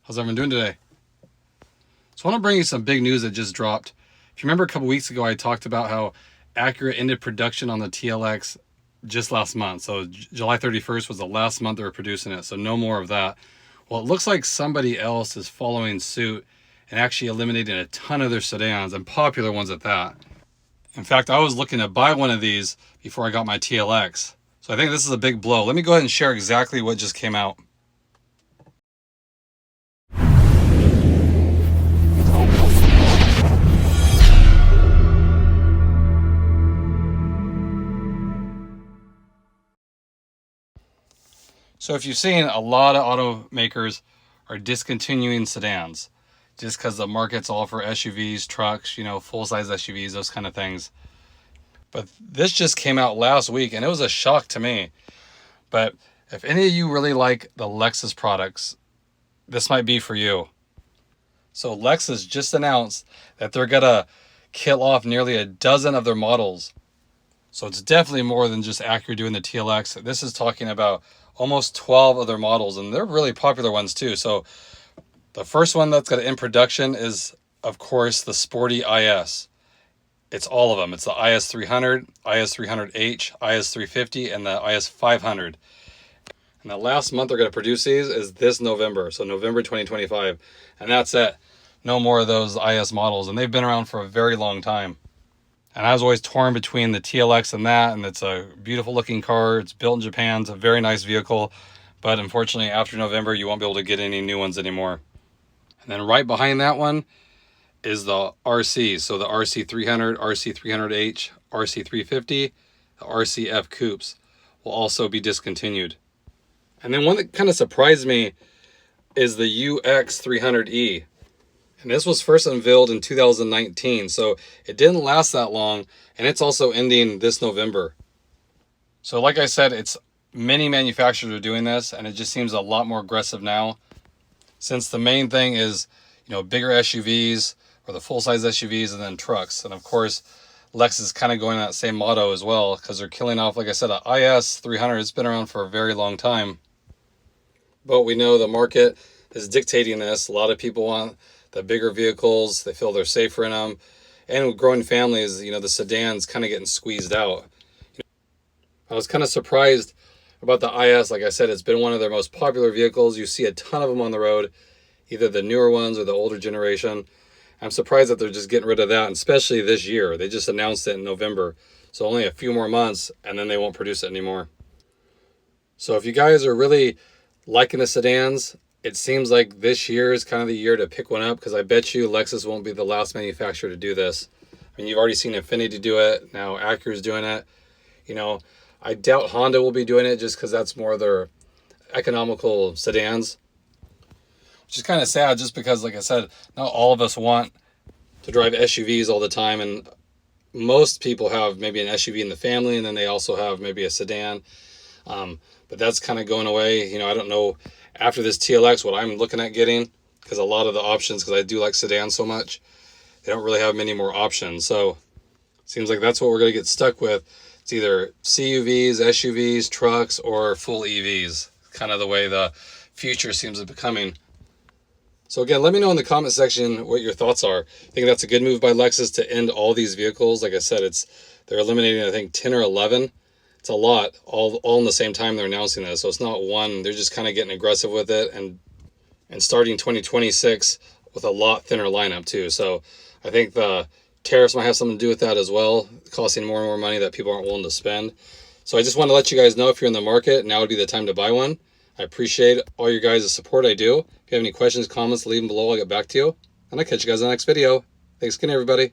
How's everyone doing today? So I want to bring you some big news that just dropped. If you remember a couple weeks ago, I talked about how Acura ended production on the TLX just last month. So July 31st was the last month they were producing it. So no more of that. Well, it looks like somebody else is following suit and actually eliminating a ton of their sedans, and popular ones at that. In fact, I was looking to buy one of these before I got my TLX. So I think this is a big blow. Let me go ahead and share exactly what just came out. So if you've seen, a lot of automakers are discontinuing sedans just because the market's all for SUVs, trucks, full-size SUVs, those kind of things. But this just came out last week and it was a shock to me. But if any of you really like the Lexus products, this might be for you. So Lexus just announced that they're gonna kill off nearly a dozen of their models. So it's definitely more than just Acura doing the TLX. This is talking about almost 12 of their models, and they're really popular ones too. So the first one that's got in production is, of course, the sporty IS. It's all of them. It's the IS300, IS300H, IS350, and the IS500. And the last month they're going to produce these is this November, so November 2025. And that's it. No more of those IS models, and they've been around for a very long time. And I was always torn between the TLX and that, and it's a beautiful looking car. It's built in Japan. It's a very nice vehicle. But unfortunately, after November, you won't be able to get any new ones anymore. And then right behind that one is the RC. So the RC300, RC300H, RC350, the RCF coupes will also be discontinued. And then one that kind of surprised me is the UX300E. And this was first unveiled in 2019, so it didn't last that long, and it's also ending this November. So like I said, it's many manufacturers are doing this, and it just seems a lot more aggressive now, since the main thing is, bigger SUVs or the full-size SUVs and then trucks. And of course, Lexus is kind of going that same motto as well, because they're killing off, like I said, an IS300. It's been around for a very long time. But we know the market is dictating this. A lot of people want the bigger vehicles. They feel they're safer in them. And with growing families, the sedan's kind of getting squeezed out. I was kind of surprised about the IS. Like I said, it's been one of their most popular vehicles. You see a ton of them on the road, either the newer ones or the older generation. I'm surprised that they're just getting rid of that, and especially this year. They just announced it in November. So only a few more months, and then they won't produce it anymore. So if you guys are really liking the sedans, it seems like this year is kind of the year to pick one up, because I bet you Lexus won't be the last manufacturer to do this. I mean, you've already seen Infiniti do it. Now Acura's doing it. I doubt Honda will be doing it, just because that's more of their economical sedans. Which is kind of sad, just because, like I said, not all of us want to drive SUVs all the time. And most people have maybe an SUV in the family, and then they also have maybe a sedan. But that's kind of going away. I don't know after this TLX what I'm looking at getting, because a lot of the options, because I do like sedans so much, they don't really have many more options. So it seems like that's what we're going to get stuck with. It's either CUVs, SUVs, trucks, or full EVs. Kind of the way the future seems to be becoming. So again, let me know in the comment section what your thoughts are. I think that's a good move by Lexus to end all these vehicles. Like I said, they're eliminating, I think, 10 or 11. It's a lot, all in the same time they're announcing this. So it's not one. They're just kind of getting aggressive with it, and starting 2026 with a lot thinner lineup too. So I think the tariffs might have something to do with that as well, costing more and more money that people aren't willing to spend. So I just want to let you guys know, if you're in the market, now would be the time to buy one. I appreciate all your guys' support. I do. If you have any questions, comments, leave them below. I'll get back to you. And I'll catch you guys in the next video. Thanks again, everybody.